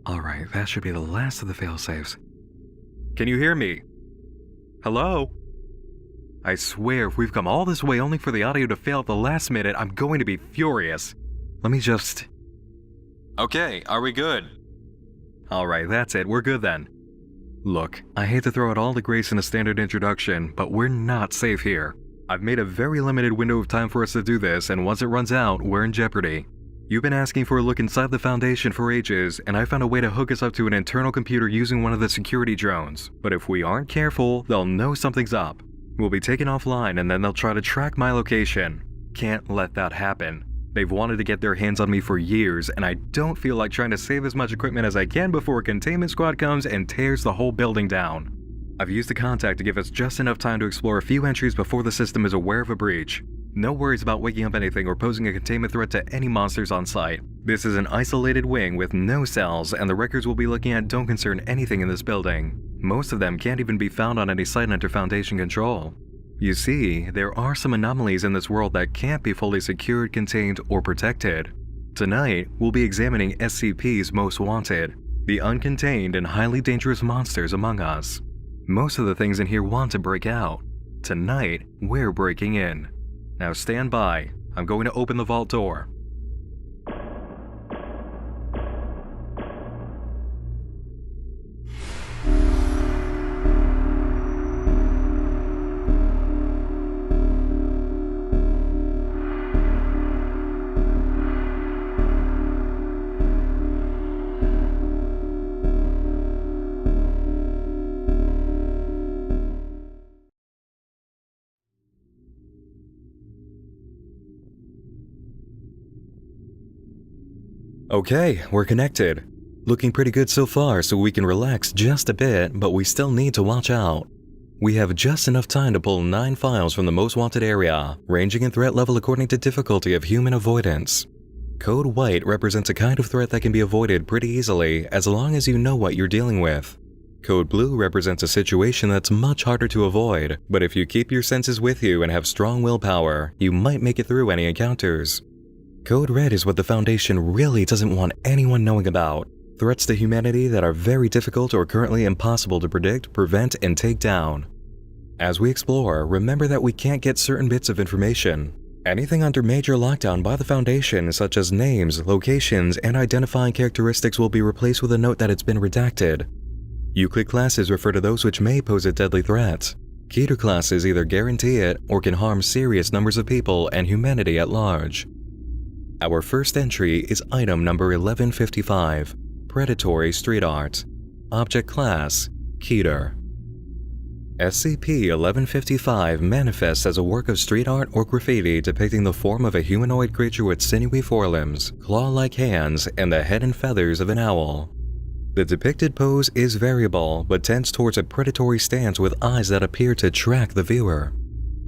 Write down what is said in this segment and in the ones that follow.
Alright, that should be the last of the failsafes. Can you hear me? Hello? I swear, if we've come all this way only for the audio to fail at the last minute, I'm going to be furious. Let me just... Okay, are we good? Alright, that's it, we're good then. Look, I hate to throw out all the grace in a standard introduction, but we're not safe here. I've made a very limited window of time for us to do this, and once it runs out, we're in jeopardy. You've been asking for a look inside the Foundation for ages, and I found a way to hook us up to an internal computer using one of the security drones. But if we aren't careful, they'll know something's up. We'll be taken offline and then they'll try to track my location. Can't let that happen. They've wanted to get their hands on me for years, and I don't feel like trying to save as much equipment as I can before a containment squad comes and tears the whole building down. I've used the contact to give us just enough time to explore a few entries before the system is aware of a breach. No worries about waking up anything or posing a containment threat to any monsters on site. This is an isolated wing with no cells, and the records we'll be looking at don't concern anything in this building. Most of them can't even be found on any site under Foundation control. You see, there are some anomalies in this world that can't be fully secured, contained, or protected. Tonight, we'll be examining SCP's most wanted, the uncontained and highly dangerous monsters among us. Most of the things in here want to break out. Tonight, we're breaking in. Now stand by. I'm going to open the vault door. Okay, we're connected. Looking pretty good so far, so we can relax just a bit, but we still need to watch out. We have just enough time to pull 9 files from the most wanted area, ranging in threat level according to difficulty of human avoidance. Code White represents a kind of threat that can be avoided pretty easily as long as you know what you're dealing with. Code Blue represents a situation that's much harder to avoid, but if you keep your senses with you and have strong willpower, you might make it through any encounters. Code Red is what the Foundation really doesn't want anyone knowing about. Threats to humanity that are very difficult or currently impossible to predict, prevent, and take down. As we explore, remember that we can't get certain bits of information. Anything under major lockdown by the Foundation, such as names, locations, and identifying characteristics, will be replaced with a note that it's been redacted. Euclid classes refer to those which may pose a deadly threat. Keter classes either guarantee it or can harm serious numbers of people and humanity at large. Our first entry is item number 1155, Predatory Street Art. Object Class, Keter. SCP-1155 manifests as a work of street art or graffiti depicting the form of a humanoid creature with sinewy forelimbs, claw-like hands, and the head and feathers of an owl. The depicted pose is variable, but tends towards a predatory stance with eyes that appear to track the viewer.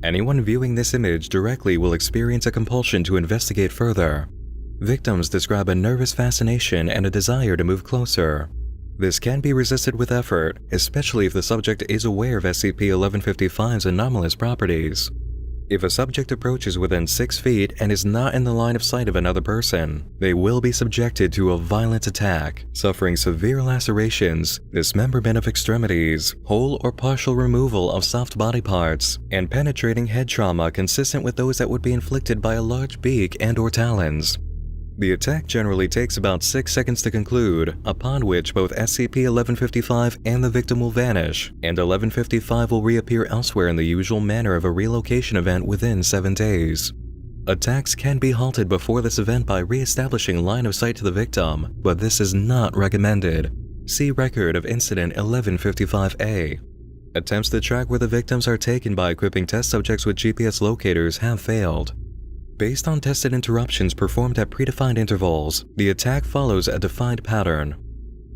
Anyone viewing this image directly will experience a compulsion to investigate further. Victims describe a nervous fascination and a desire to move closer. This can be resisted with effort, especially if the subject is aware of SCP-1155's anomalous properties. If a subject approaches within 6 feet and is not in the line of sight of another person, they will be subjected to a violent attack, suffering severe lacerations, dismemberment of extremities, whole or partial removal of soft body parts, and penetrating head trauma consistent with those that would be inflicted by a large beak and/or talons. The attack generally takes about 6 seconds to conclude, upon which both SCP-1155 and the victim will vanish, and 1155 will reappear elsewhere in the usual manner of a relocation event within 7 days. Attacks can be halted before this event by re-establishing line of sight to the victim, but this is not recommended. See Record of Incident 1155-A. Attempts to track where the victims are taken by equipping test subjects with GPS locators have failed. Based on tested interruptions performed at predefined intervals, the attack follows a defined pattern.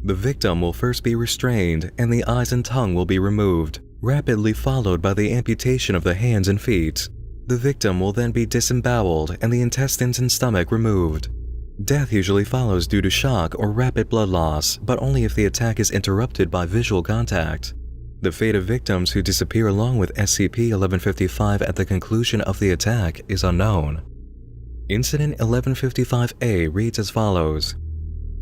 The victim will first be restrained, and the eyes and tongue will be removed. rapidly followed by the amputation of the hands and feet. The victim will then be disemboweled and the intestines and stomach removed. Death usually follows due to shock or rapid blood loss, but only if the attack is interrupted by visual contact. The fate of victims who disappear along with SCP-1155 at the conclusion of the attack is unknown. Incident 1155-A reads as follows.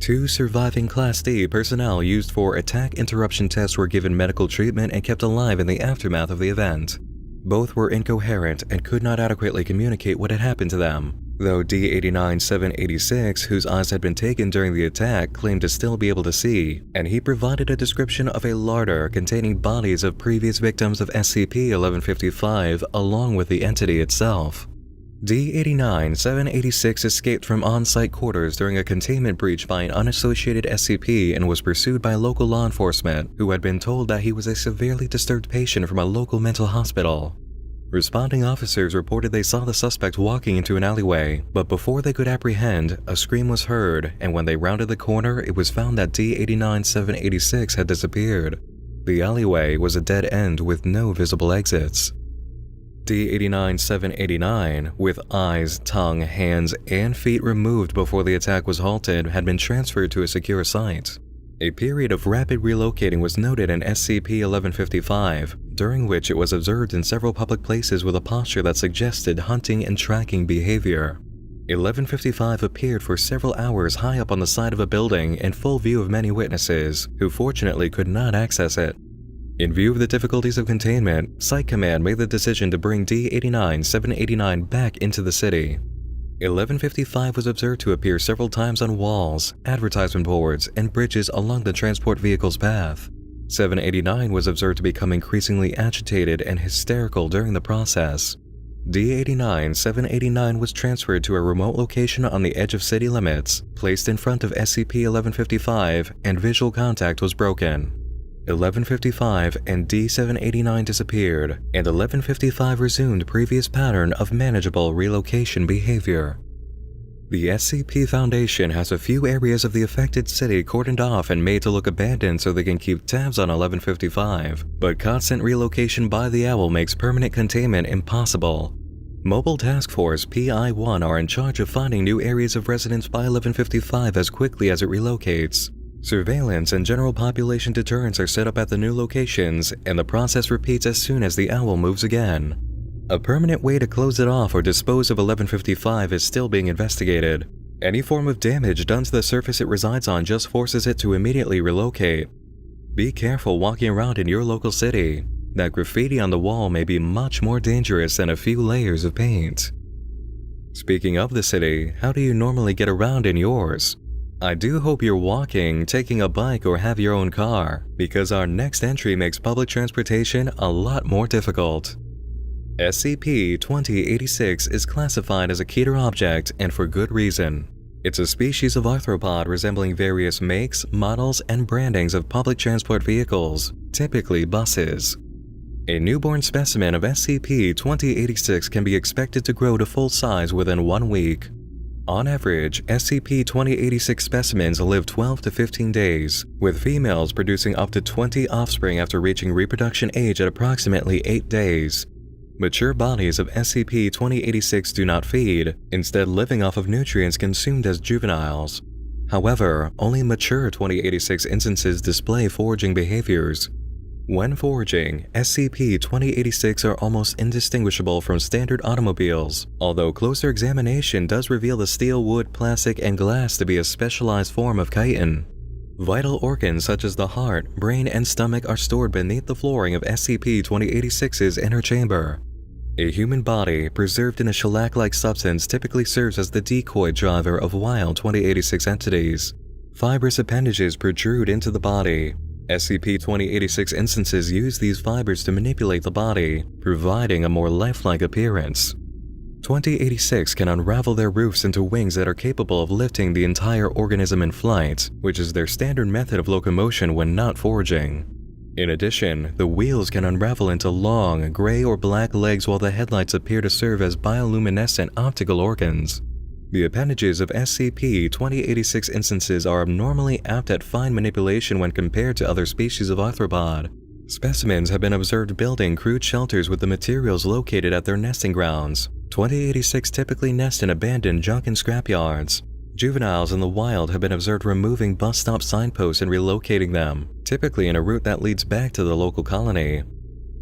2 surviving Class D personnel used for attack interruption tests were given medical treatment and kept alive in the aftermath of the event. Both were incoherent and could not adequately communicate what had happened to them, though D-89-786, whose eyes had been taken during the attack, claimed to still be able to see, and he provided a description of a larder containing bodies of previous victims of SCP-1155 along with the entity itself. D-89-786 escaped from on-site quarters during a containment breach by an unassociated SCP and was pursued by local law enforcement, who had been told that he was a severely disturbed patient from a local mental hospital. Responding officers reported they saw the suspect walking into an alleyway, but before they could apprehend, a scream was heard, and when they rounded the corner, it was found that D-89-786 had disappeared. The alleyway was a dead end with no visible exits. D-89-789, with eyes, tongue, hands, and feet removed before the attack was halted, had been transferred to a secure site. A period of rapid relocating was noted in SCP-1155, during which it was observed in several public places with a posture that suggested hunting and tracking behavior. 1155 appeared for several hours high up on the side of a building in full view of many witnesses, who fortunately could not access it. In view of the difficulties of containment, Site Command made the decision to bring D-89-789 back into the city. 1155 was observed to appear several times on walls, advertisement boards, and bridges along the transport vehicle's path. 789 was observed to become increasingly agitated and hysterical during the process. D-89-789 was transferred to a remote location on the edge of city limits, placed in front of SCP-1155, and visual contact was broken. 1155 and D-789 disappeared, and 1155 resumed previous pattern of manageable relocation behavior. The SCP Foundation has a few areas of the affected city cordoned off and made to look abandoned so they can keep tabs on 1155, but constant relocation by the Owl makes permanent containment impossible. Mobile Task Force PI-1 are in charge of finding new areas of residence by 1155 as quickly as it relocates. Surveillance and general population deterrence are set up at the new locations, and the process repeats as soon as the Owl moves again. A permanent way to close it off or dispose of 1155 is still being investigated. Any form of damage done to the surface it resides on just forces it to immediately relocate. Be careful walking around in your local city. That graffiti on the wall may be much more dangerous than a few layers of paint. Speaking of the city, how do you normally get around in yours? I do hope you're walking, taking a bike, or have your own car, because our next entry makes public transportation a lot more difficult. SCP-2086 is classified as a Keter object, and for good reason. It's a species of arthropod resembling various makes, models, and brandings of public transport vehicles, typically buses. A newborn specimen of SCP-2086 can be expected to grow to full size within 1 week. On average, SCP-2086 specimens live 12 to 15 days, with females producing up to 20 offspring after reaching reproduction age at approximately 8 days. Mature bodies of SCP-2086 do not feed, instead living off of nutrients consumed as juveniles. However, only mature 2086 instances display foraging behaviors. When foraging, SCP-2086 are almost indistinguishable from standard automobiles, although closer examination does reveal the steel, wood, plastic, and glass to be a specialized form of chitin. Vital organs such as the heart, brain, and stomach are stored beneath the flooring of SCP-2086's inner chamber. A human body, preserved in a shellac-like substance, typically serves as the decoy driver of wild 2086 entities. Fibrous appendages protrude into the body. SCP-2086 instances use these fibers to manipulate the body, providing a more lifelike appearance. 2086 can unravel their roofs into wings that are capable of lifting the entire organism in flight, which is their standard method of locomotion when not foraging. In addition, the wheels can unravel into long, gray or black legs while the headlights appear to serve as bioluminescent optical organs. The appendages of SCP-2086 instances are abnormally apt at fine manipulation when compared to other species of arthropod. Specimens have been observed building crude shelters with the materials located at their nesting grounds. 2086 typically nest in abandoned junk and scrapyards. Juveniles in the wild have been observed removing bus stop signposts and relocating them, typically in a route that leads back to the local colony.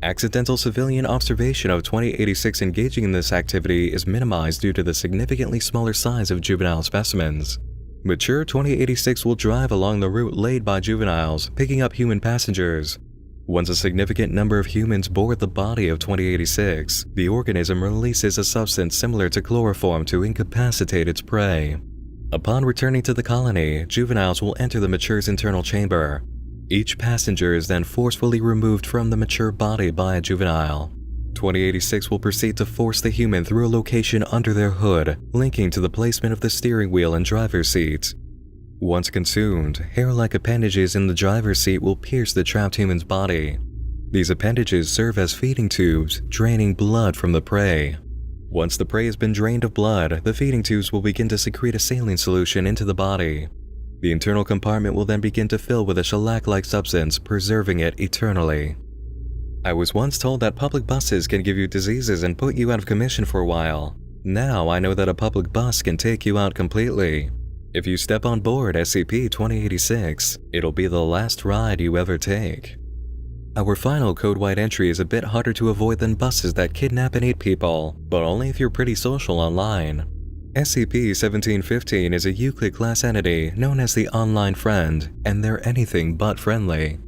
Accidental civilian observation of 2086 engaging in this activity is minimized due to the significantly smaller size of juvenile specimens. Mature 2086 will drive along the route laid by juveniles, picking up human passengers. Once a significant number of humans board the body of 2086, the organism releases a substance similar to chloroform to incapacitate its prey. Upon returning to the colony, juveniles will enter the mature's internal chamber. Each passenger is then forcefully removed from the mature body by a juvenile. 2086 will proceed to force the human through a location under their hood, linking to the placement of the steering wheel and driver's seat. Once consumed, hair-like appendages in the driver's seat will pierce the trapped human's body. These appendages serve as feeding tubes, draining blood from the prey. Once the prey has been drained of blood, the feeding tubes will begin to secrete a saline solution into the body. The internal compartment will then begin to fill with a shellac-like substance, preserving it eternally. I was once told that public buses can give you diseases and put you out of commission for a while. Now I know that a public bus can take you out completely. If you step on board SCP-2086, it'll be the last ride you ever take. Our final code-white entry is a bit harder to avoid than buses that kidnap and eat people, but only if you're pretty social online. SCP-1715 is a Euclid-class entity known as the Online Friend, and they're anything but friendly.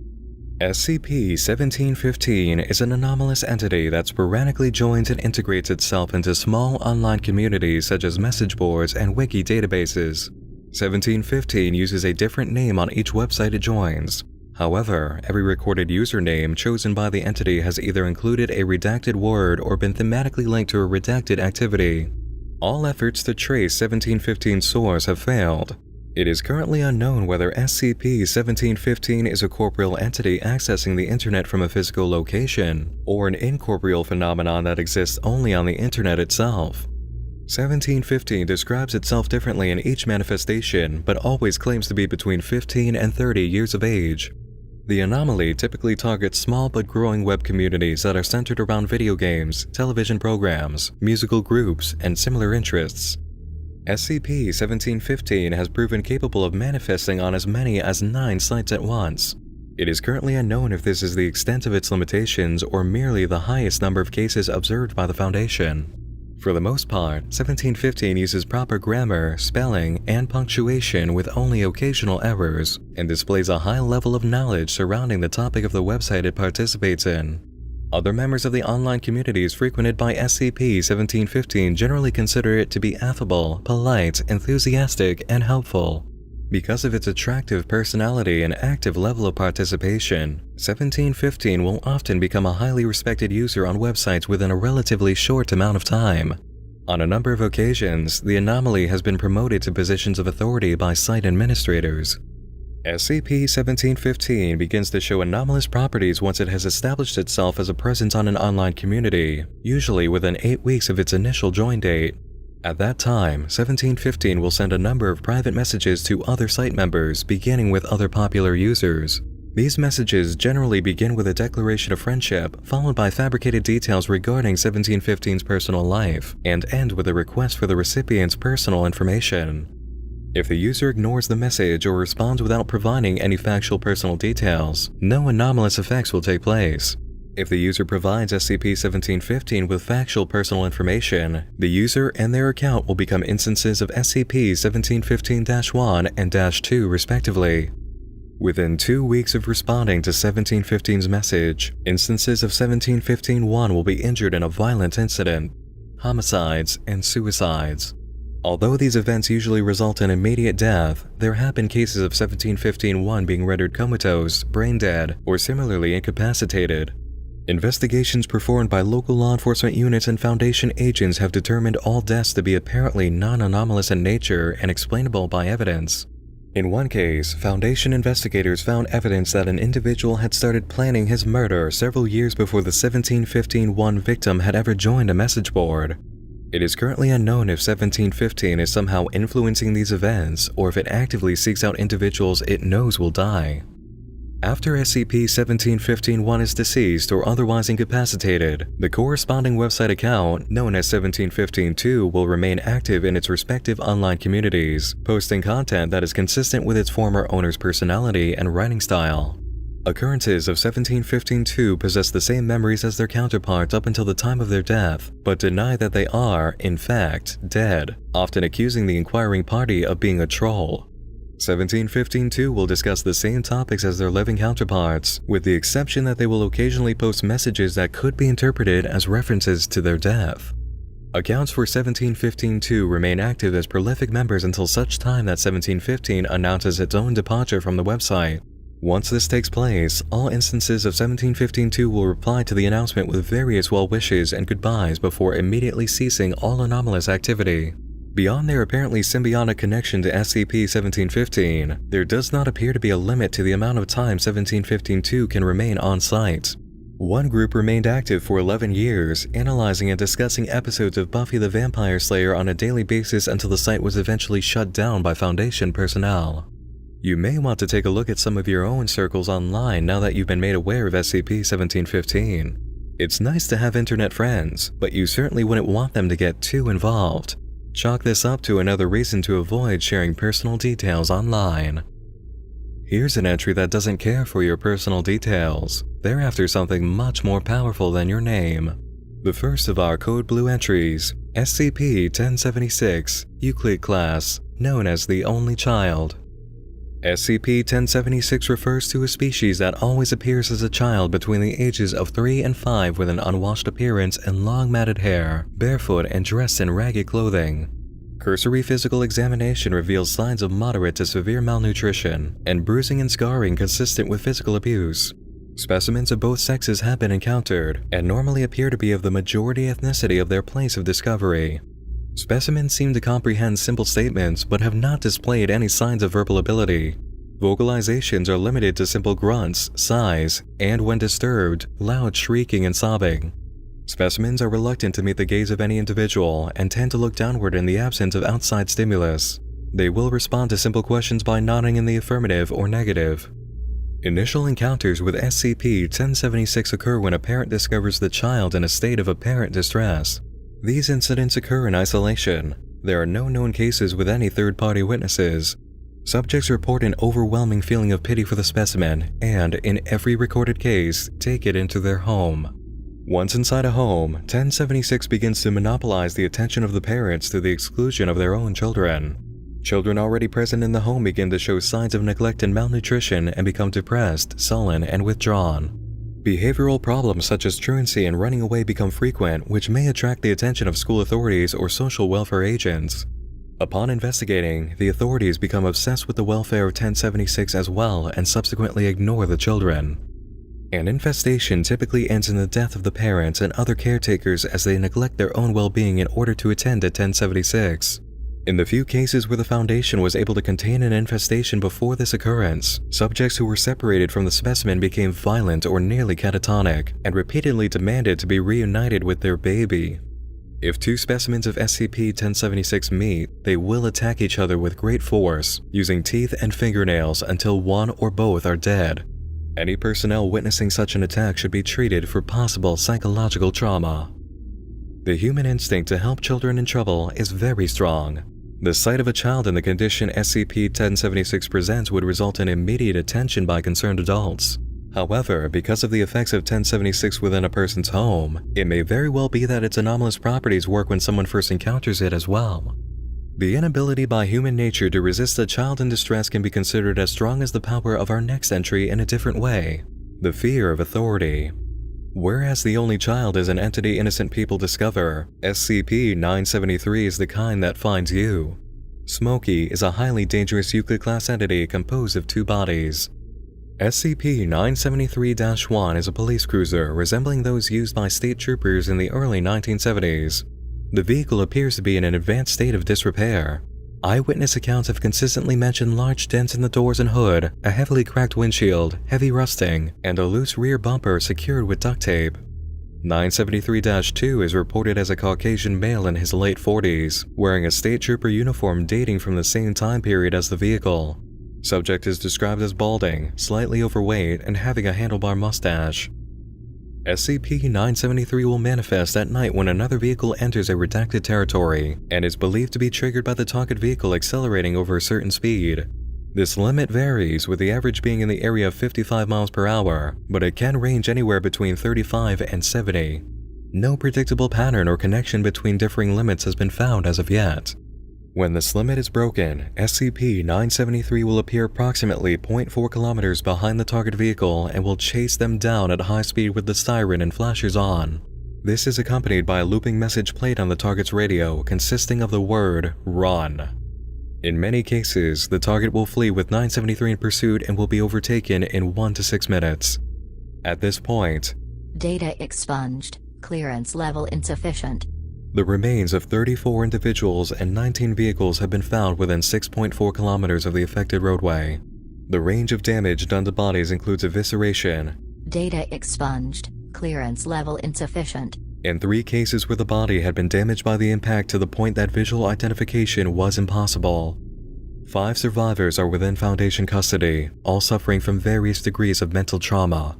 SCP-1715 is an anomalous entity that sporadically joins and integrates itself into small online communities such as message boards and wiki databases. 1715 uses a different name on each website it joins. However, every recorded username chosen by the entity has either included a redacted word or been thematically linked to a redacted activity. All efforts to trace 1715's source have failed. It is currently unknown whether SCP-1715 is a corporeal entity accessing the internet from a physical location, or an incorporeal phenomenon that exists only on the internet itself. 1715 describes itself differently in each manifestation, but always claims to be between 15 and 30 years of age. The anomaly typically targets small but growing web communities that are centered around video games, television programs, musical groups, and similar interests. SCP-1715 has proven capable of manifesting on as many as 9 sites at once. It is currently unknown if this is the extent of its limitations or merely the highest number of cases observed by the Foundation. For the most part, 1715 uses proper grammar, spelling, and punctuation with only occasional errors, and displays a high level of knowledge surrounding the topic of the website it participates in. Other members of the online communities frequented by SCP-1715 generally consider it to be affable, polite, enthusiastic, and helpful. Because of its attractive personality and active level of participation, 1715 will often become a highly respected user on websites within a relatively short amount of time. On a number of occasions, the anomaly has been promoted to positions of authority by site administrators. SCP-1715 begins to show anomalous properties once it has established itself as a presence on an online community, usually within 8 weeks of its initial join date. At that time, 1715 will send a number of private messages to other site members, beginning with other popular users. These messages generally begin with a declaration of friendship, followed by fabricated details regarding 1715's personal life, and end with a request for the recipient's personal information. If the user ignores the message or responds without providing any factual personal details, no anomalous effects will take place. If the user provides SCP-1715 with factual personal information, the user and their account will become instances of SCP-1715-1 and -2 respectively. Within 2 weeks of responding to 1715's message, instances of 1715-1 will be injured in a violent incident, homicides, and suicides. Although these events usually result in immediate death, there have been cases of 1715-1 being rendered comatose, brain dead, or similarly incapacitated. Investigations performed by local law enforcement units and Foundation agents have determined all deaths to be apparently non-anomalous in nature and explainable by evidence. In one case, Foundation investigators found evidence that an individual had started planning his murder several years before the 1715-1 victim had ever joined a message board. It is currently unknown if 1715 is somehow influencing these events or if it actively seeks out individuals it knows will die. After SCP-1715-1 is deceased or otherwise incapacitated, the corresponding website account, known as 1715-2, will remain active in its respective online communities, posting content that is consistent with its former owner's personality and writing style. Occurrences of 1715-2 possess the same memories as their counterparts up until the time of their death, but deny that they are, in fact, dead, often accusing the inquiring party of being a troll. 1715-2 will discuss the same topics as their living counterparts, with the exception that they will occasionally post messages that could be interpreted as references to their death. Accounts for 1715-2 remain active as prolific members until such time that 1715 announces its own departure from the website. Once this takes place, all instances of 1715-2 will reply to the announcement with various well wishes and goodbyes before immediately ceasing all anomalous activity. Beyond their apparently symbiotic connection to SCP-1715, there does not appear to be a limit to the amount of time 1715-2 can remain on site. One group remained active for 11 years, analyzing and discussing episodes of Buffy the Vampire Slayer on a daily basis until the site was eventually shut down by Foundation personnel. You may want to take a look at some of your own circles online now that you've been made aware of SCP-1715. It's nice to have internet friends, but you certainly wouldn't want them to get too involved. Chalk this up to another reason to avoid sharing personal details online. Here's an entry that doesn't care for your personal details. They're after something much more powerful than your name. The first of our Code Blue entries, SCP-1076, Euclid Class, known as the Only Child. SCP-1076 refers to a species that always appears as a child between the ages of 3 and 5 with an unwashed appearance and long matted hair, barefoot and dressed in ragged clothing. Cursory physical examination reveals signs of moderate to severe malnutrition and bruising and scarring consistent with physical abuse. Specimens of both sexes have been encountered and normally appear to be of the majority ethnicity of their place of discovery. Specimens seem to comprehend simple statements but have not displayed any signs of verbal ability. Vocalizations are limited to simple grunts, sighs, and when disturbed, loud shrieking and sobbing. Specimens are reluctant to meet the gaze of any individual and tend to look downward in the absence of outside stimulus. They will respond to simple questions by nodding in the affirmative or negative. Initial encounters with SCP-1076 occur when a parent discovers the child in a state of apparent distress. These incidents occur in isolation. There are no known cases with any third-party witnesses. Subjects report an overwhelming feeling of pity for the specimen and, in every recorded case, take it into their home. Once inside a home, 1076 begins to monopolize the attention of the parents to the exclusion of their own children. Children already present in the home begin to show signs of neglect and malnutrition and become depressed, sullen, and withdrawn. Behavioral problems such as truancy and running away become frequent, which may attract the attention of school authorities or social welfare agents. Upon investigating, the authorities become obsessed with the welfare of 1076 as well and subsequently ignore the children. An infestation typically ends in the death of the parents and other caretakers as they neglect their own well-being in order to attend to 1076. In the few cases where the Foundation was able to contain an infestation before this occurrence, subjects who were separated from the specimen became violent or nearly catatonic, and repeatedly demanded to be reunited with their baby. If two specimens of SCP-1076 meet, they will attack each other with great force, using teeth and fingernails until one or both are dead. Any personnel witnessing such an attack should be treated for possible psychological trauma. The human instinct to help children in trouble is very strong. The sight of a child in the condition SCP-1076 presents would result in immediate attention by concerned adults. However, because of the effects of 1076 within a person's home, it may very well be that its anomalous properties work when someone first encounters it as well. The inability by human nature to resist a child in distress can be considered as strong as the power of our next entry in a different way: the fear of authority. Whereas the only child is an entity innocent people discover, SCP-973 is the kind that finds you. Smokey is a highly dangerous Euclid-class entity composed of two bodies. SCP-973-1 is a police cruiser resembling those used by state troopers in the early 1970s. The vehicle appears to be in an advanced state of disrepair. Eyewitness accounts have consistently mentioned large dents in the doors and hood, a heavily cracked windshield, heavy rusting, and a loose rear bumper secured with duct tape. 973-2 is reported as a Caucasian male in his late 40s, wearing a state trooper uniform dating from the same time period as the vehicle. Subject is described as balding, slightly overweight, and having a handlebar mustache. SCP-973 will manifest at night when another vehicle enters a redacted territory, and is believed to be triggered by the target vehicle accelerating over a certain speed. This limit varies, with the average being in the area of 55 miles per hour, but it can range anywhere between 35 and 70. No predictable pattern or connection between differing limits has been found as of yet. When this limit is broken, SCP-973 will appear approximately 0.4 kilometers behind the target vehicle and will chase them down at high speed with the siren and flashers on. This is accompanied by a looping message played on the target's radio consisting of the word "Run." In many cases, the target will flee with 973 in pursuit and will be overtaken in 1 to 6 minutes. At this point, data expunged, clearance level insufficient. The remains of 34 individuals and 19 vehicles have been found within 6.4 kilometers of the affected roadway. The range of damage done to bodies includes evisceration. Data expunged, clearance level insufficient. In 3 cases where the body had been damaged by the impact to the point that visual identification was impossible. 5 survivors are within Foundation custody, all suffering from various degrees of mental trauma.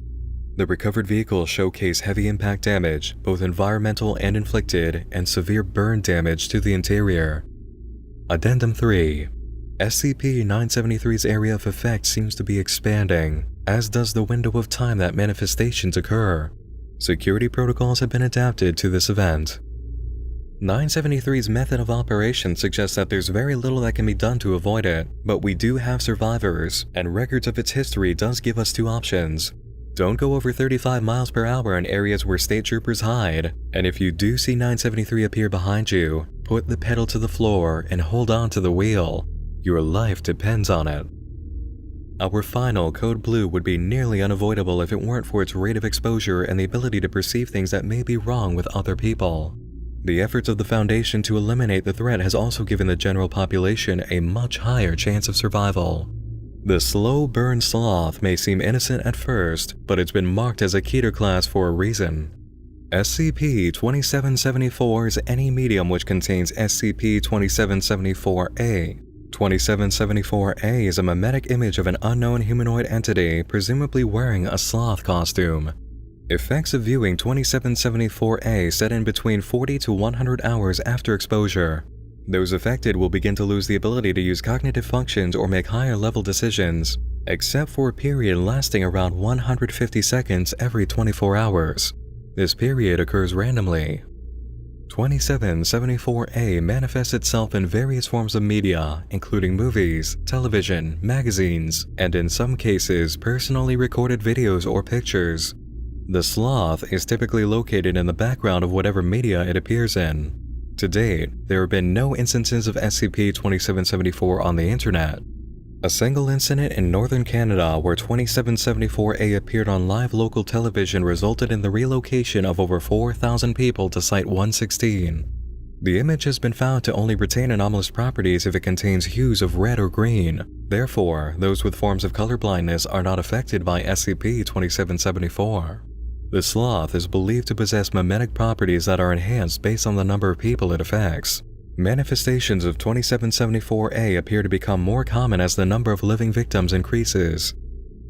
The recovered vehicles showcase heavy impact damage, both environmental and inflicted, and severe burn damage to the interior. Addendum 3. SCP-973's area of effect seems to be expanding, as does the window of time that manifestations occur. Security protocols have been adapted to this event. 973's method of operation suggests that there's very little that can be done to avoid it, but we do have survivors, and records of its history does give us 2 options. Don't go over 35 miles per hour in areas where state troopers hide, and if you do see 973 appear behind you, put the pedal to the floor and hold on to the wheel. Your life depends on it. Our final, Code Blue, would be nearly unavoidable if it weren't for its rate of exposure and the ability to perceive things that may be wrong with other people. The efforts of the Foundation to eliminate the threat has also given the general population a much higher chance of survival. The slow burn sloth may seem innocent at first, but it's been marked as a Keter class for a reason. SCP-2774 is any medium which contains SCP-2774-A. 2774-A is a mimetic image of an unknown humanoid entity, presumably wearing a sloth costume. Effects of viewing 2774-A set in between 40 to 100 hours after exposure. Those affected will begin to lose the ability to use cognitive functions or make higher-level decisions, except for a period lasting around 150 seconds every 24 hours. This period occurs randomly. 2774-A manifests itself in various forms of media, including movies, television, magazines, and in some cases, personally recorded videos or pictures. The sloth is typically located in the background of whatever media it appears in. To date, there have been no instances of SCP-2774 on the internet. A single incident in northern Canada where 2774-A appeared on live local television resulted in the relocation of over 4,000 people to Site-116. The image has been found to only retain anomalous properties if it contains hues of red or green. Therefore, those with forms of color blindness are not affected by SCP-2774. The sloth is believed to possess mimetic properties that are enhanced based on the number of people it affects. Manifestations of 2774-A appear to become more common as the number of living victims increases.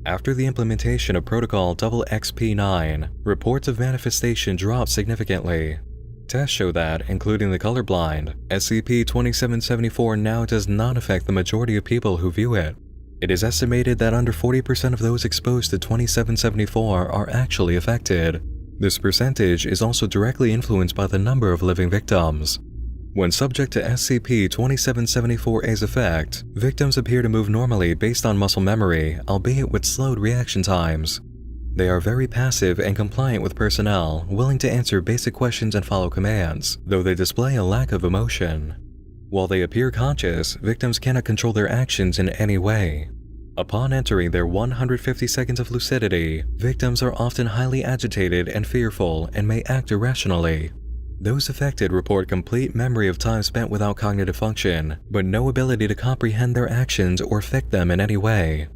After the implementation of Protocol XXP9, reports of manifestation dropped significantly. Tests show that, including the colorblind, SCP-2774 now does not affect the majority of people who view it. It is estimated that under 40% of those exposed to 2774 are actually affected. This percentage is also directly influenced by the number of living victims. When subject to SCP-2774-A's effect, victims appear to move normally based on muscle memory, albeit with slowed reaction times. They are very passive and compliant with personnel, willing to answer basic questions and follow commands, though they display a lack of emotion. While they appear conscious, victims cannot control their actions in any way. Upon entering their 150 seconds of lucidity, victims are often highly agitated and fearful and may act irrationally. Those affected report complete memory of time spent without cognitive function, but no ability to comprehend their actions or affect them in any way.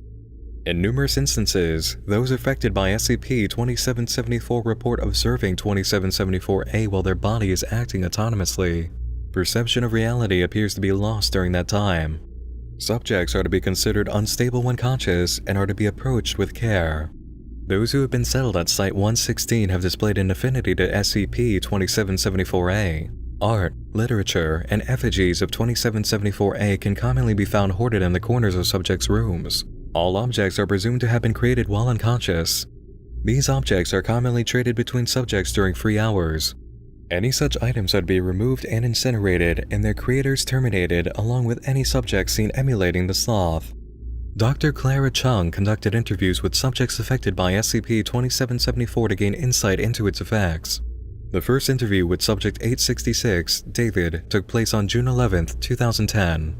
In numerous instances, those affected by SCP-2774 report observing 2774-A while their body is acting autonomously. Perception of reality appears to be lost during that time. Subjects are to be considered unstable when conscious and are to be approached with care. Those who have been settled at Site-116 have displayed an affinity to SCP-2774-A. Art, literature, and effigies of 2774-A can commonly be found hoarded in the corners of subjects' rooms. All objects are presumed to have been created while unconscious. These objects are commonly traded between subjects during free hours. Any such items are to be removed and incinerated, and their creators terminated, along with any subjects seen emulating the sloth. Dr. Clara Chung conducted interviews with subjects affected by SCP-2774 to gain insight into its effects. The first interview with Subject 866, David, took place on June 11, 2010.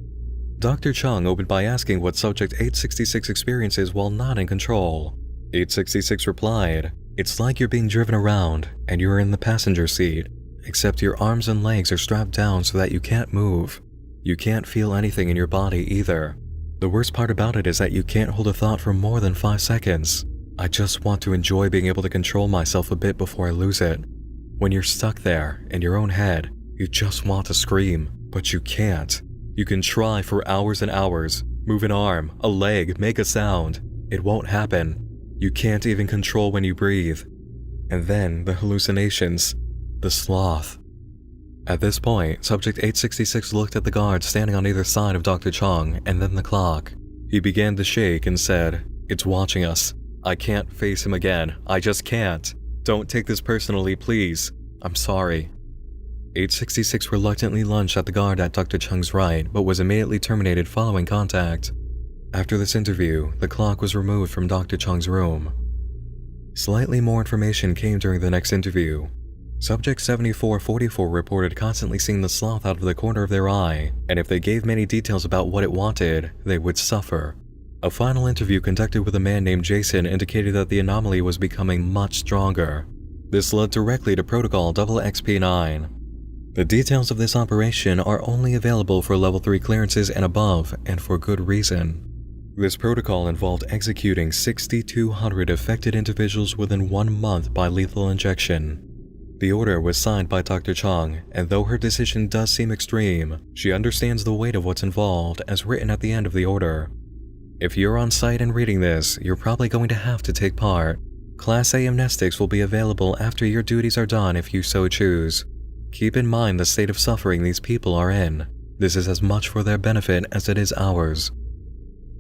Dr. Chung opened by asking what Subject 866 experiences while not in control. 866 replied, "It's like you're being driven around, and you're in the passenger seat, except your arms and legs are strapped down so that you can't move. You can't feel anything in your body either. The worst part about it is that you can't hold a thought for more than 5 seconds. I just want to enjoy being able to control myself a bit before I lose it. When you're stuck there, in your own head, you just want to scream, but you can't. You can try for hours and hours, move an arm, a leg, make a sound. It won't happen. You can't even control when you breathe." And then the hallucinations. The sloth. At this point, Subject 866 looked at the guards standing on either side of Dr. Chung and then the clock. He began to shake and said, "It's watching us. I can't face him again. I just can't. Don't take this personally, please. I'm sorry." 866 reluctantly lunged at the guard at Dr. Chung's right, but was immediately terminated following contact. After this interview, the clock was removed from Dr. Chung's room. Slightly more information came during the next interview. Subject 7444 reported constantly seeing the sloth out of the corner of their eye, and if they gave many details about what it wanted, they would suffer. A final interview conducted with a man named Jason indicated that the anomaly was becoming much stronger. This led directly to Protocol XXP9. The details of this operation are only available for Level 3 clearances and above, and for good reason. This protocol involved executing 6,200 affected individuals within 1 month by lethal injection. The order was signed by Dr. Chung, and though her decision does seem extreme, she understands the weight of what's involved as written at the end of the order. If you're on site and reading this, you're probably going to have to take part. Class A amnestics will be available after your duties are done if you so choose. Keep in mind the state of suffering these people are in. This is as much for their benefit as it is ours.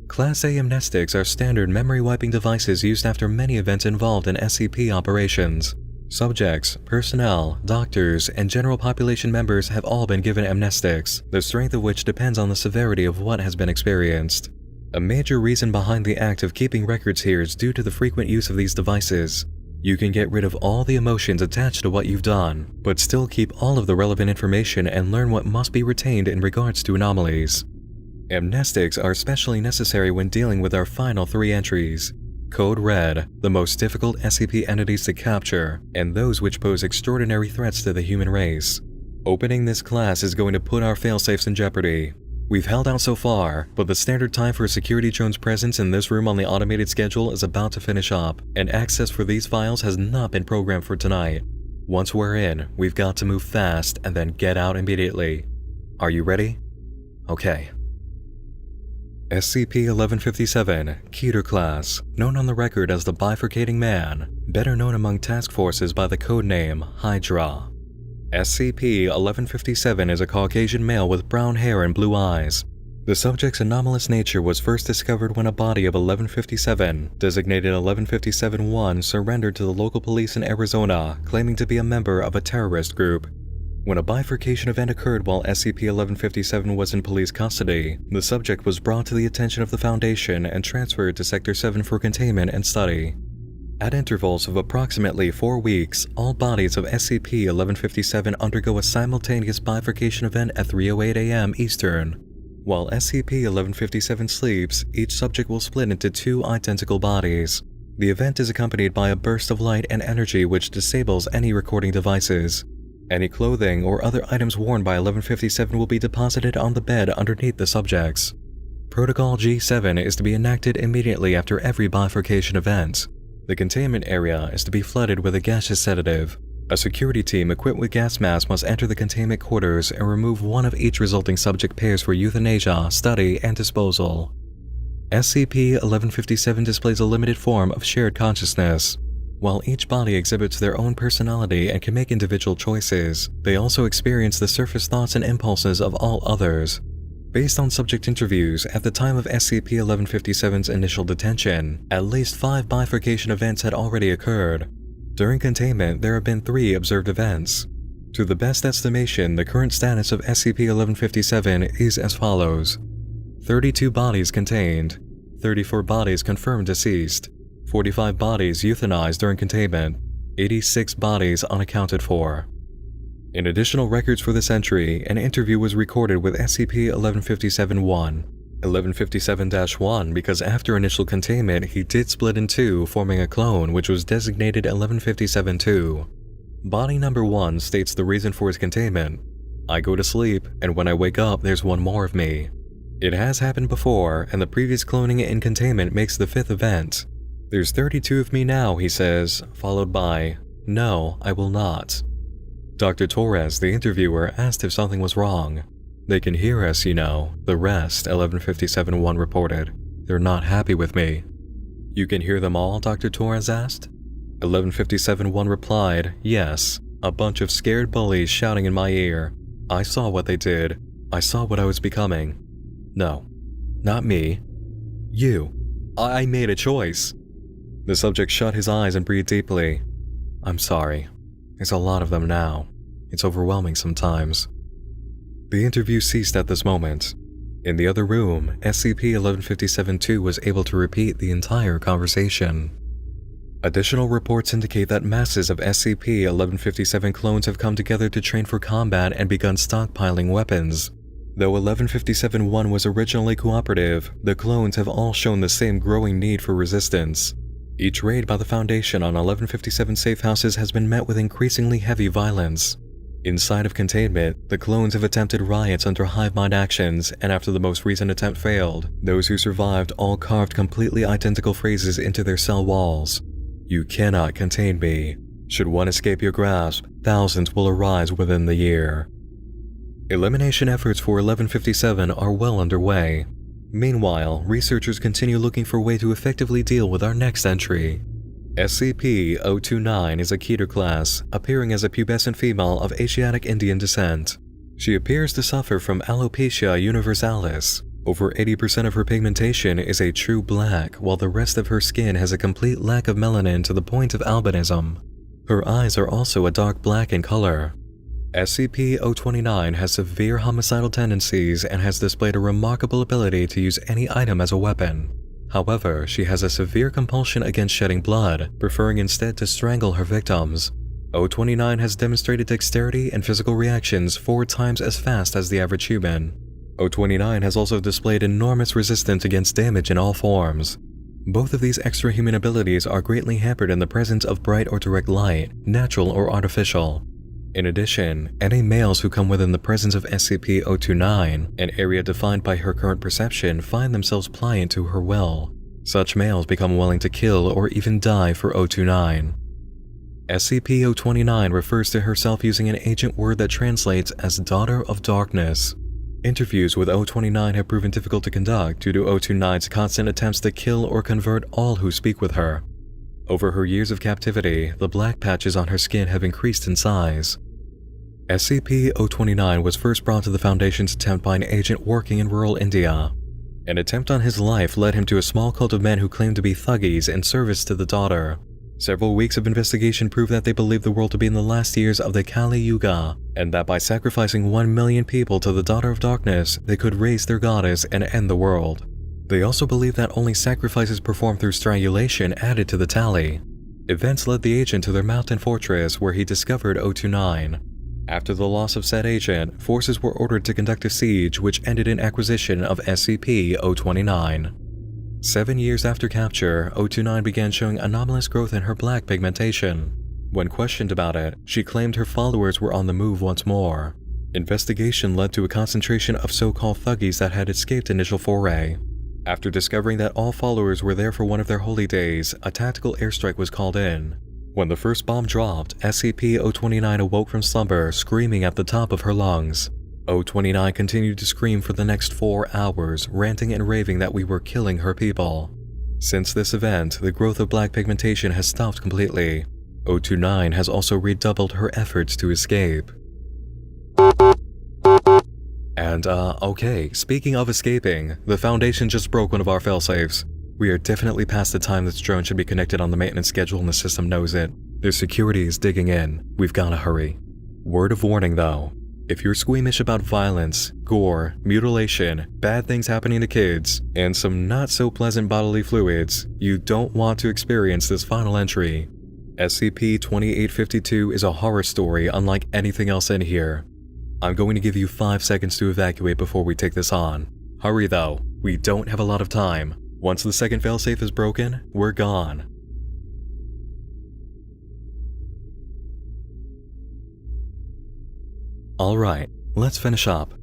Class A amnestics are standard memory-wiping devices used after many events involved in SCP operations. Subjects, personnel, doctors, and general population members have all been given amnestics, the strength of which depends on the severity of what has been experienced. A major reason behind the act of keeping records here is due to the frequent use of these devices. You can get rid of all the emotions attached to what you've done, but still keep all of the relevant information and learn what must be retained in regards to anomalies. Amnestics are especially necessary when dealing with our final 3 entries. Code Red, the most difficult SCP entities to capture, and those which pose extraordinary threats to the human race. Opening this class is going to put our failsafes in jeopardy. We've held out so far, but the standard time for a security drone's presence in this room on the automated schedule is about to finish up, and access for these files has not been programmed for tonight. Once we're in, we've got to move fast and then get out immediately. Are you ready? Okay. SCP-1157, Keter Class, known on the record as the Bifurcating Man, better known among task forces by the codename Hydra. SCP-1157 is a Caucasian male with brown hair and blue eyes. The subject's anomalous nature was first discovered when a body of 1157, designated 1157-1, surrendered to the local police in Arizona, claiming to be a member of a terrorist group. When a bifurcation event occurred while SCP-1157 was in police custody, the subject was brought to the attention of the Foundation and transferred to Sector 7 for containment and study. At intervals of approximately 4 weeks, all bodies of SCP-1157 undergo a simultaneous bifurcation event at 3:08 a.m. Eastern. While SCP-1157 sleeps, each subject will split into 2 identical bodies. The event is accompanied by a burst of light and energy which disables any recording devices. Any clothing or other items worn by 1157 will be deposited on the bed underneath the subjects. Protocol G7 is to be enacted immediately after every bifurcation event. The containment area is to be flooded with a gaseous sedative. A security team equipped with gas masks must enter the containment quarters and remove one of each resulting subject pairs for euthanasia, study, and disposal. SCP-1157 displays a limited form of shared consciousness. While each body exhibits their own personality and can make individual choices, they also experience the surface thoughts and impulses of all others. Based on subject interviews, at the time of SCP-1157's initial detention, at least 5 bifurcation events had already occurred. During containment, there have been 3 observed events. To the best estimation, the current status of SCP-1157 is as follows: 32 bodies contained, 34 bodies confirmed deceased, 45 bodies euthanized during containment, 86 bodies unaccounted for. In additional records for this entry, an interview was recorded with SCP-1157-1. 1157-1 because after initial containment, he did split in 2, forming a clone which was designated 1157-2. Body number 1 states the reason for his containment: "I go to sleep, and when I wake up, there's one more of me." It has happened before, and the previous cloning in containment makes the 5th event. "There's 32 of me now," he says, followed by, "No, I will not." Dr. Torres, the interviewer, asked if something was wrong. "They can hear us, you know. The rest," 1157-1 reported. "They're not happy with me." "You can hear them all?" Dr. Torres asked. 1157-1 replied, "Yes. A bunch of scared bullies shouting in my ear. I saw what they did. I saw what I was becoming." "No. Not me. You. I made a choice." The subject shut his eyes and breathed deeply. "I'm sorry. There's a lot of them now. It's overwhelming sometimes." The interview ceased at this moment. In the other room, SCP-1157-2 was able to repeat the entire conversation. Additional reports indicate that masses of SCP-1157 clones have come together to train for combat and begun stockpiling weapons. Though 1157-1 was originally cooperative, the clones have all shown the same growing need for resistance. Each raid by the Foundation on 1157 safe houses has been met with increasingly heavy violence. Inside of containment, the clones have attempted riots under hive mind actions, and after the most recent attempt failed, those who survived all carved completely identical phrases into their cell walls. "You cannot contain me. Should one escape your grasp, thousands will arise within the year." Elimination efforts for 1157 are well underway. Meanwhile, researchers continue looking for a way to effectively deal with our next entry. SCP-029 is a Keter class, appearing as a pubescent female of Asiatic Indian descent. She appears to suffer from alopecia universalis. Over 80% of her pigmentation is a true black, while the rest of her skin has a complete lack of melanin to the point of albinism. Her eyes are also a dark black in color. SCP-029 has severe homicidal tendencies and has displayed a remarkable ability to use any item as a weapon. However, she has a severe compulsion against shedding blood, preferring instead to strangle her victims. 029 has demonstrated dexterity and physical reactions 4 times as fast as the average human. 029 has also displayed enormous resistance against damage in all forms. Both of these extra-human abilities are greatly hampered in the presence of bright or direct light, natural or artificial. In addition, any males who come within the presence of SCP-029, an area defined by her current perception, find themselves pliant to her will. Such males become willing to kill or even die for 029. SCP-029 refers to herself using an ancient word that translates as Daughter of Darkness. Interviews with 029 have proven difficult to conduct due to 029's constant attempts to kill or convert all who speak with her. Over her years of captivity, the black patches on her skin have increased in size. SCP-029 was first brought to the Foundation's attempt by an agent working in rural India. An attempt on his life led him to a small cult of men who claimed to be thuggies in service to the daughter. Several weeks of investigation proved that they believed the world to be in the last years of the Kali Yuga, and that by sacrificing 1 million people to the Daughter of Darkness, they could raise their goddess and end the world. They also believed that only sacrifices performed through strangulation added to the tally. Events led the agent to their mountain fortress where he discovered 029. After the loss of said agent, forces were ordered to conduct a siege which ended in acquisition of SCP-029. 7 years after capture, 029 began showing anomalous growth in her black pigmentation. When questioned about it, she claimed her followers were on the move once more. Investigation led to a concentration of so-called thuggies that had escaped initial foray. After discovering that all followers were there for one of their holy days, a tactical airstrike was called in. When the first bomb dropped, SCP-029 awoke from slumber, screaming at the top of her lungs. 029 continued to scream for the next 4 hours, ranting and raving that we were killing her people. Since this event, the growth of black pigmentation has stopped completely. 029 has also redoubled her efforts to escape. And okay, speaking of escaping, the Foundation just broke one of our failsafes. We are definitely past the time this drone should be connected on the maintenance schedule and the system knows it. Their security is digging in. We've gotta hurry. Word of warning though. If you're squeamish about violence, gore, mutilation, bad things happening to kids, and some not so pleasant bodily fluids, you don't want to experience this final entry. SCP-2852 is a horror story unlike anything else in here. I'm going to give you 5 seconds to evacuate before we take this on. Hurry though, we don't have a lot of time. Once the second failsafe is broken, we're gone. Alright, let's finish up.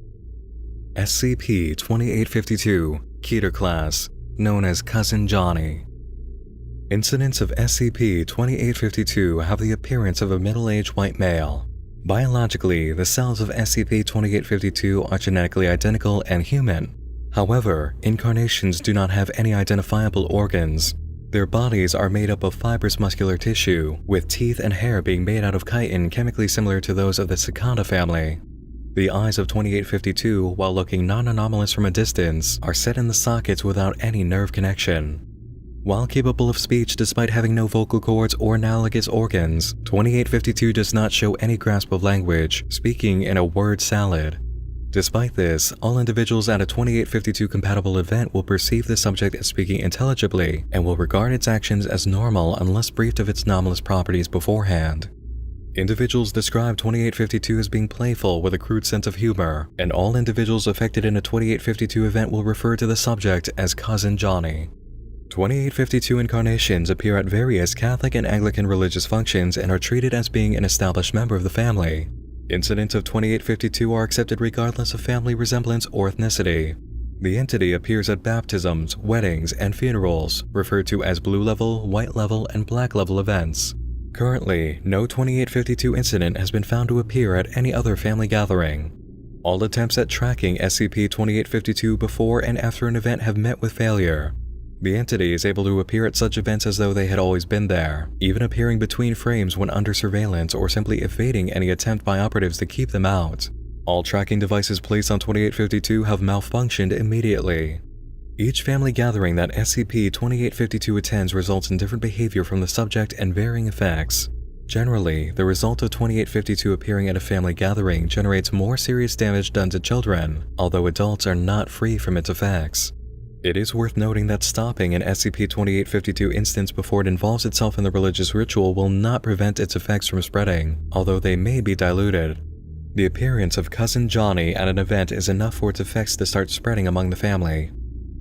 SCP-2852, Keter Class, known as Cousin Johnny. Incidents of SCP-2852 have the appearance of a middle-aged white male. Biologically, the cells of SCP-2852 are genetically identical and human. However, incarnations do not have any identifiable organs. Their bodies are made up of fibrous muscular tissue, with teeth and hair being made out of chitin chemically similar to those of the cicada family. The eyes of 2852, while looking non-anomalous from a distance, are set in the sockets without any nerve connection. While capable of speech despite having no vocal cords or analogous organs, 2852 does not show any grasp of language, speaking in a word salad. Despite this, all individuals at a 2852 compatible event will perceive the subject as speaking intelligibly and will regard its actions as normal unless briefed of its anomalous properties beforehand. Individuals describe 2852 as being playful with a crude sense of humor, and all individuals affected in a 2852 event will refer to the subject as Cousin Johnny. 2852 incarnations appear at various Catholic and Anglican religious functions and are treated as being an established member of the family. Incidents of 2852 are accepted regardless of family resemblance or ethnicity. The entity appears at baptisms, weddings, and funerals, referred to as blue level, white level, and black level events. Currently, no 2852 incident has been found to appear at any other family gathering. All attempts at tracking SCP-2852 before and after an event have met with failure. The entity is able to appear at such events as though they had always been there, even appearing between frames when under surveillance or simply evading any attempt by operatives to keep them out. All tracking devices placed on 2852 have malfunctioned immediately. Each family gathering that SCP-2852 attends results in different behavior from the subject and varying effects. Generally, the result of 2852 appearing at a family gathering generates more serious damage done to children, although adults are not free from its effects. It is worth noting that stopping an SCP-2852 instance before it involves itself in the religious ritual will not prevent its effects from spreading, although they may be diluted. The appearance of Cousin Johnny at an event is enough for its effects to start spreading among the family.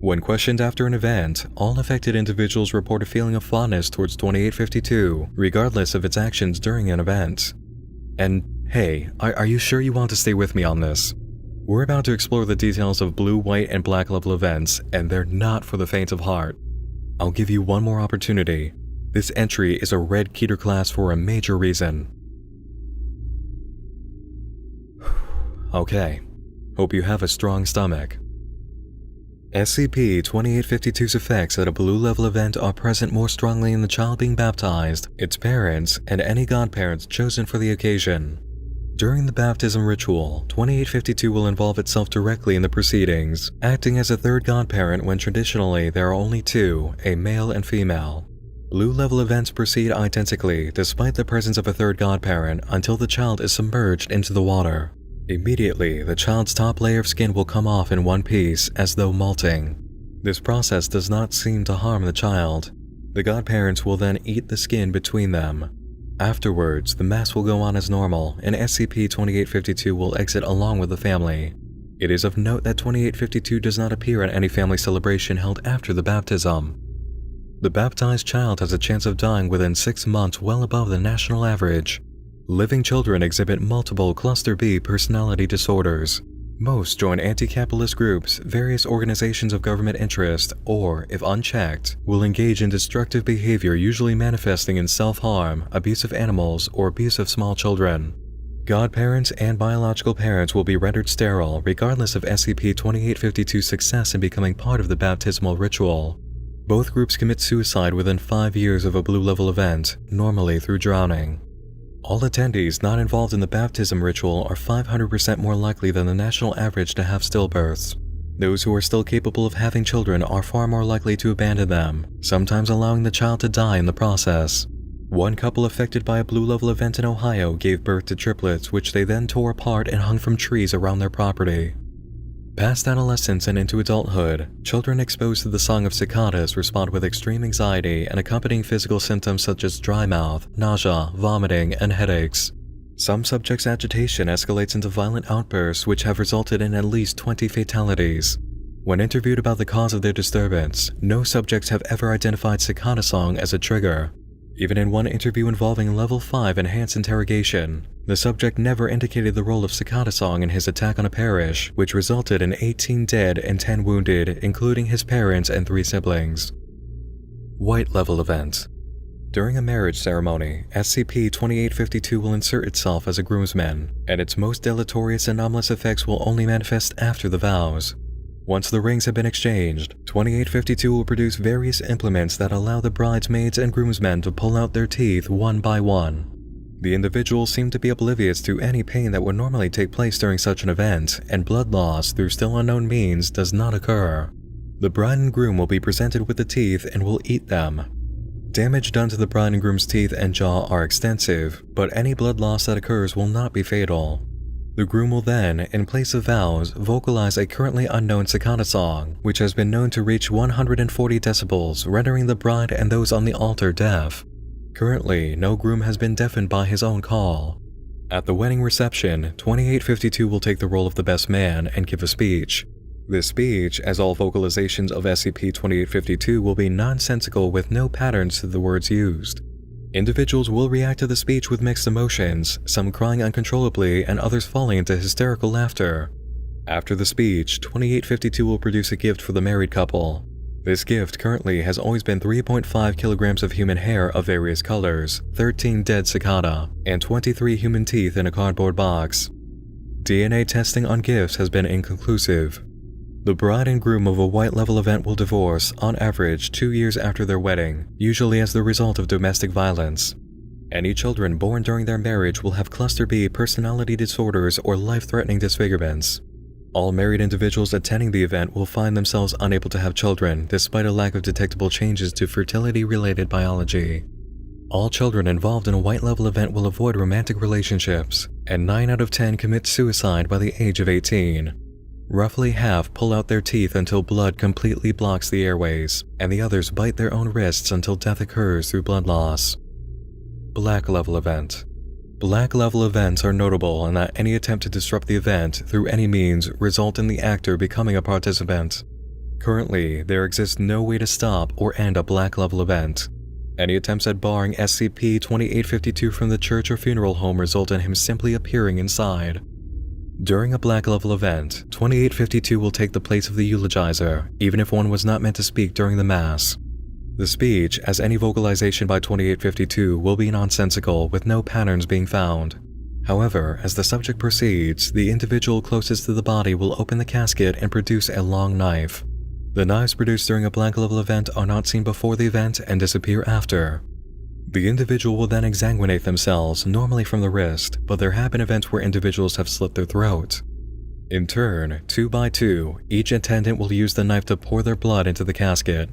When questioned after an event, all affected individuals report a feeling of fondness towards 2852, regardless of its actions during an event. And hey, are you sure you want to stay with me on this? We're about to explore the details of blue, white, and black level events, and they're not for the faint of heart. I'll give you one more opportunity. This entry is a red Keter class for a major reason. Okay, hope you have a strong stomach. SCP-2852's effects at a blue level event are present more strongly in the child being baptized, its parents, and any godparents chosen for the occasion. During the baptism ritual, 2852 will involve itself directly in the proceedings, acting as a third godparent when traditionally there are only two, a male and female. Blue level events proceed identically despite the presence of a third godparent until the child is submerged into the water. Immediately, the child's top layer of skin will come off in one piece as though molting. This process does not seem to harm the child. The godparents will then eat the skin between them. Afterwards, the mass will go on as normal, and SCP-2852 will exit along with the family. It is of note that 2852 does not appear at any family celebration held after the baptism. The baptized child has a chance of dying within 6 months, well above the national average. Living children exhibit multiple Cluster B personality disorders. Most join anti-capitalist groups, various organizations of government interest, or, if unchecked, will engage in destructive behavior usually manifesting in self-harm, abuse of animals, or abuse of small children. Godparents and biological parents will be rendered sterile regardless of SCP-2852's success in becoming part of the baptismal ritual. Both groups commit suicide within 5 years of a blue level event, normally through drowning. All attendees not involved in the baptism ritual are 500% more likely than the national average to have stillbirths. Those who are still capable of having children are far more likely to abandon them, sometimes allowing the child to die in the process. One couple affected by a blue level event in Ohio gave birth to triplets which they then tore apart and hung from trees around their property. Past adolescence and into adulthood, children exposed to the song of cicadas respond with extreme anxiety and accompanying physical symptoms such as dry mouth, nausea, vomiting, and headaches. Some subjects' agitation escalates into violent outbursts which have resulted in at least 20 fatalities. When interviewed about the cause of their disturbance, no subjects have ever identified cicada song as a trigger. Even in one interview involving Level 5 enhanced interrogation, the subject never indicated the role of cicada song in his attack on a parish, which resulted in 18 dead and 10 wounded, including his parents and 3 siblings. White level event. During a marriage ceremony, SCP-2852 will insert itself as a groomsman, and its most deleterious anomalous effects will only manifest after the vows. Once the rings have been exchanged, 2852 will produce various implements that allow the bridesmaids and groomsmen to pull out their teeth one by one. The individuals seem to be oblivious to any pain that would normally take place during such an event, and blood loss through still unknown means does not occur. The bride and groom will be presented with the teeth and will eat them. Damage done to the bride and groom's teeth and jaw are extensive, but any blood loss that occurs will not be fatal. The groom will then, in place of vows, vocalize a currently unknown cicada song, which has been known to reach 140 decibels, rendering the bride and those on the altar deaf. Currently, no groom has been deafened by his own call. At the wedding reception, 2852 will take the role of the best man and give a speech. This speech, as all vocalizations of SCP-2852, will be nonsensical with no patterns to the words used. Individuals will react to the speech with mixed emotions, some crying uncontrollably and others falling into hysterical laughter. After the speech, 2852 will produce a gift for the married couple. This gift currently has always been 3.5 kilograms of human hair of various colors, 13 dead cicada, and 23 human teeth in a cardboard box. DNA testing on gifts has been inconclusive. The bride and groom of a white level event will divorce, on average, 2 years after their wedding, usually as the result of domestic violence. Any children born during their marriage will have cluster B personality disorders or life-threatening disfigurements. All married individuals attending the event will find themselves unable to have children despite a lack of detectable changes to fertility-related biology. All children involved in a white level event will avoid romantic relationships, and 9 out of 10 commit suicide by the age of 18. Roughly half pull out their teeth until blood completely blocks the airways, and the others bite their own wrists until death occurs through blood loss. Black level event. Black level events are notable in that any attempt to disrupt the event through any means result in the actor becoming a participant. Currently, there exists no way to stop or end a black level event. Any attempts at barring SCP-2852 from the church or funeral home result in him simply appearing inside. During a black level event, 2852 will take the place of the eulogizer, even if one was not meant to speak during the mass. The speech, as any vocalization by 2852, will be nonsensical with no patterns being found. However, as the subject proceeds, the individual closest to the body will open the casket and produce a long knife. The knives produced during a black level event are not seen before the event and disappear after. The individual will then exsanguinate themselves, normally from the wrist, but there have been events where individuals have slit their throat. In turn, 2 by 2, each attendant will use the knife to pour their blood into the casket.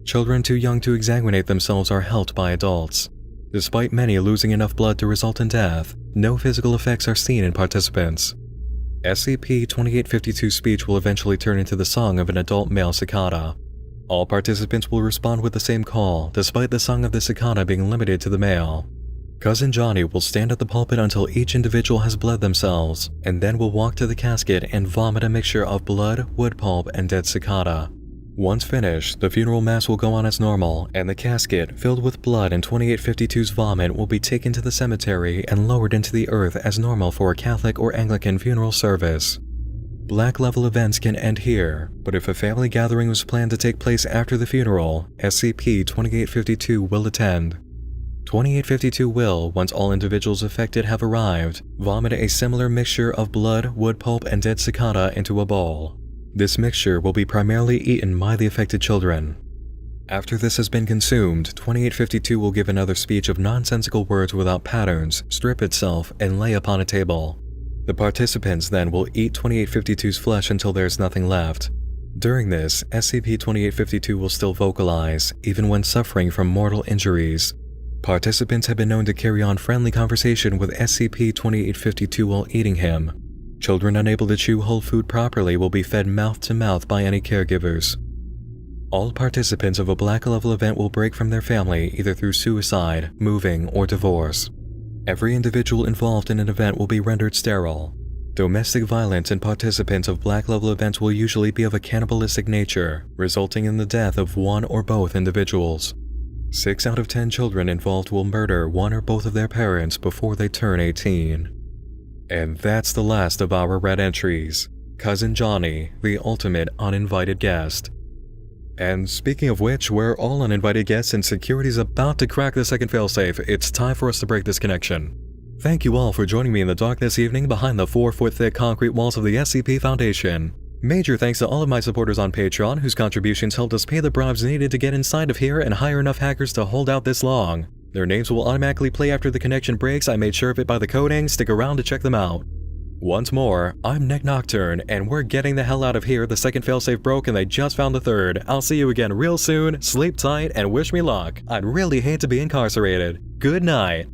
Children too young to exsanguinate themselves are helped by adults. Despite many losing enough blood to result in death, no physical effects are seen in participants. SCP-2852's speech will eventually turn into the song of an adult male cicada. All participants will respond with the same call, despite the song of the cicada being limited to the male. Cousin Johnny will stand at the pulpit until each individual has bled themselves, and then will walk to the casket and vomit a mixture of blood, wood pulp, and dead cicada. Once finished, the funeral mass will go on as normal, and the casket, filled with blood and 2852's vomit, will be taken to the cemetery and lowered into the earth as normal for a Catholic or Anglican funeral service. Black level events can end here, but if a family gathering was planned to take place after the funeral, SCP-2852 will attend. 2852 will, once all individuals affected have arrived, vomit a similar mixture of blood, wood pulp, and dead cicada into a bowl. This mixture will be primarily eaten by the affected children. After this has been consumed, 2852 will give another speech of nonsensical words without patterns, strip itself, and lay upon a table. The participants then will eat 2852's flesh until there's nothing left. During this, SCP-2852 will still vocalize, even when suffering from mortal injuries. Participants have been known to carry on friendly conversation with SCP-2852 while eating him. Children unable to chew whole food properly will be fed mouth to mouth by any caregivers. All participants of a Black level event will break from their family either through suicide, moving, or divorce. Every individual involved in an event will be rendered sterile. Domestic violence in participants of Black level events will usually be of a cannibalistic nature, resulting in the death of one or both individuals. 6 out of 10 children involved will murder one or both of their parents before they turn 18. And that's the last of our red entries. Cousin Johnny, the ultimate uninvited guest. And speaking of which, we're all uninvited guests and security's about to crack the second failsafe. It's time for us to break this connection. Thank you all for joining me in the dark this evening behind the 4-foot-thick concrete walls of the SCP Foundation. Major thanks to all of my supporters on Patreon whose contributions helped us pay the bribes needed to get inside of here and hire enough hackers to hold out this long. Their names will automatically play after the connection breaks. I made sure of it by the coding. Stick around to check them out. Once more, I'm Nick Nocturne, and we're getting the hell out of here. The second failsafe broke and they just found the third. I'll see you again real soon, sleep tight, and wish me luck. I'd really hate to be incarcerated. Good night.